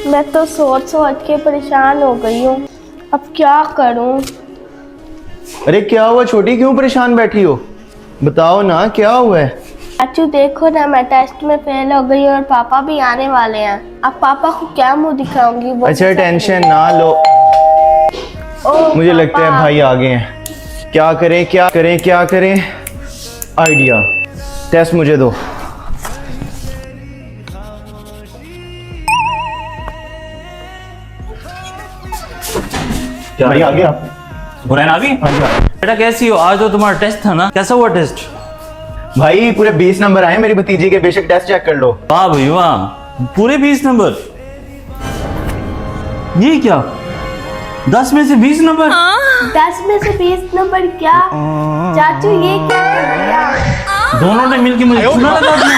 मैं तो सोच सोच के परेशान हो गई हूँ, अब क्या करूँ। अरे क्या हुआ छोटी, क्यों परेशान बैठी हो? बताओ ना क्या हुआ है। चाचू देखो ना, मैं टेस्ट में फेल हो गई और पापा भी आने वाले हैं। अब पापा को क्या मुंह दिखाऊंगी वो। अच्छा टेंशन ना लो, मुझे लगता है भाई आ गए हैं। क्या करें क्या करें क्या करें, आइडिया। टेस्ट मुझे दो। भाई आ गया। हुरैन आ गई? बेटा कैसी हो? आज तो तुम्हारा टेस्ट था ना, कैसा हुआ टेस्ट? भाई पूरे 20 नंबर आए मेरी भतीजी के, बेशक टेस्ट चेक कर लो। वाह भाई वाह, पूरे 20 नंबर। ये क्या, 10 में से 20 नंबर? 10 में से 20 नंबर क्या चाचू, ये क्या कर दिया? दोनों ने मिलके मुझे चूना लगा दिया।